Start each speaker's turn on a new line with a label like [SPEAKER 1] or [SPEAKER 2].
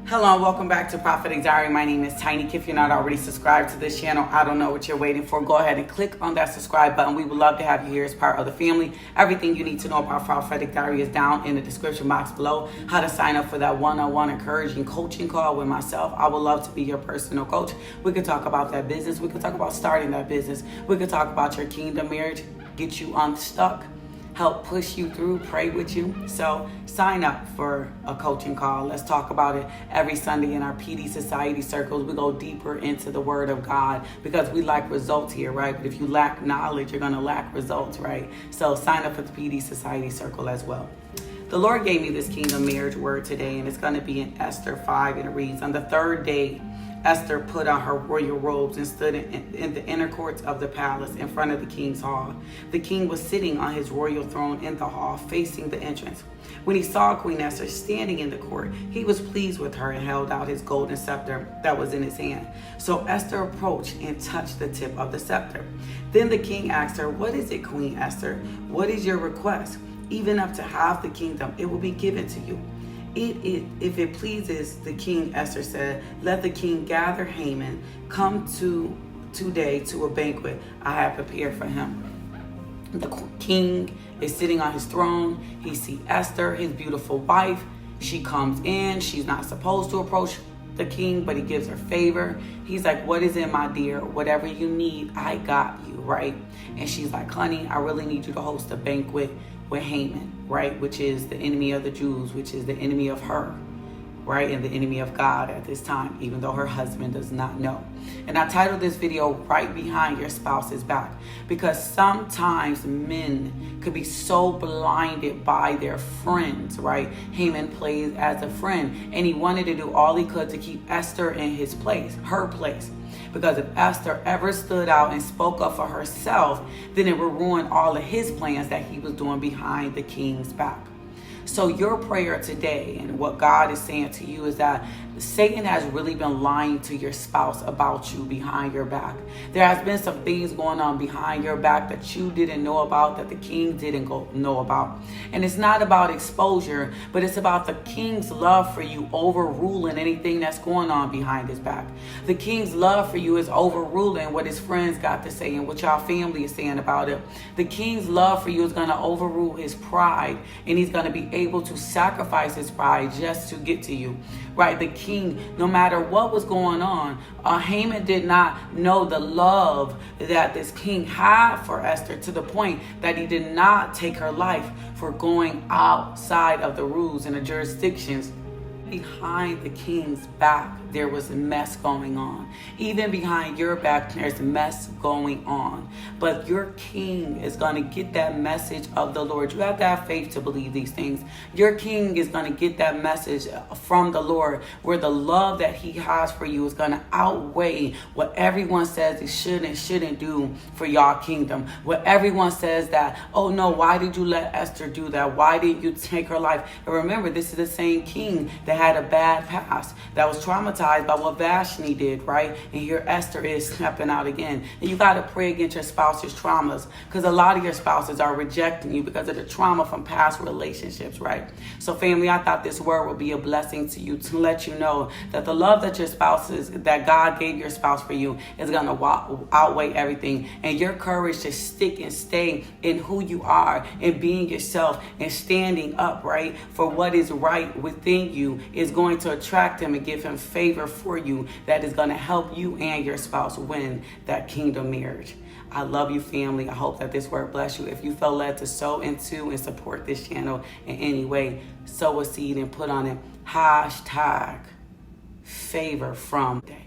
[SPEAKER 1] Hello and welcome back to Prophetic Diary. My name is Tiny. If you're not already subscribed to this channel, I don't know what you're waiting for. Go ahead and click on that subscribe button. We would love to have you here as part of the family. Everything you need to know about Prophetic Diary is down in the description box below. How to sign up for that one-on-one encouraging coaching call with myself. I would love to be your personal coach. We could talk about that business. We could talk about starting that business. We could talk about your kingdom marriage, get you unstuck, help push you through, pray with you. So sign up for a coaching call. Let's talk about it every Sunday in our PD Society circles. We go deeper into the Word of God because we like results here, right? But if you lack knowledge, you're gonna lack results, right? So sign up for the PD Society circle as well. The Lord gave me this kingdom marriage word today, and it's gonna be in Esther 5, and it reads, "On the third day, Esther put on her royal robes and stood in the inner courts of the palace in front of the king's hall. The king was sitting on his royal throne in the hall, facing the entrance. When he saw Queen Esther standing in the court, he was pleased with her and held out his golden scepter that was in his hand. So Esther approached and touched the tip of the scepter. Then the king asked her, 'What is it, Queen Esther? What is your request? Even up to half the kingdom, it will be given to you.' If it pleases the king," Esther said, "let the king gather Haman. Come today to a banquet I have prepared for him." The king is sitting on his throne. He sees Esther, his beautiful wife. She comes in. She's not supposed to approach the king, but he gives her favor. He's like, "What is it, my dear? Whatever you need, I got you," right? And she's like, "Honey, I really need you to host a banquet with Haman," right? Which is the enemy of the Jews, which is the enemy of her, right? And the enemy of God at this time, even though her husband does not know. And I titled this video, "Right Behind Your Spouse's Back," because sometimes men could be so blinded by their friends, right? Haman plays as a friend, and he wanted to do all he could to keep Esther in his place, her place. Because if Esther ever stood out and spoke up for herself, then it would ruin all of his plans that he was doing behind the king's back. So your prayer today and what God is saying to you is that Satan has really been lying to your spouse about you behind your back. There has been some things going on behind your back that you didn't know about, that the king didn't know about. And it's not about exposure, but it's about the king's love for you overruling anything that's going on behind his back. The king's love for you is overruling what his friends got to say and what y'all family is saying about it. The king's love for you is going to overrule his pride, and he's going to be able to sacrifice his pride just to get to you, right? The king, no matter what was going on, Haman did not know the love that this king had for Esther, to the point that he did not take her life for going outside of the rules and the jurisdictions. Behind the king's back, there was mess going on. Even behind your back, there's mess going on. But your king is going to get that message of the Lord. You have to have faith to believe these things. Your king is going to get that message from the Lord, where the love that he has for you is going to outweigh what everyone says he should and shouldn't do for y'all kingdom. What everyone says that, "Oh no, why did you let Esther do that? Why didn't you take her life?" And remember, this is the same king that had a bad past, that was traumatized by what Vashti did, right? And here Esther is stepping out again. And you got to pray against your spouse's traumas, because a lot of your spouses are rejecting you because of the trauma from past relationships, right? So family, I thought this word would be a blessing to you, to let you know that the love that your spouse is, that God gave your spouse for you, is going to outweigh everything. And your courage to stick and stay in who you are and being yourself and standing up, right, for what is right within you, is going to attract him and give him favor for you that is going to help you and your spouse win that kingdom marriage. I love you, family. I hope that this word bless you. If you feel led to sow into and support this channel in any way, sow a seed and put on it #favor from day.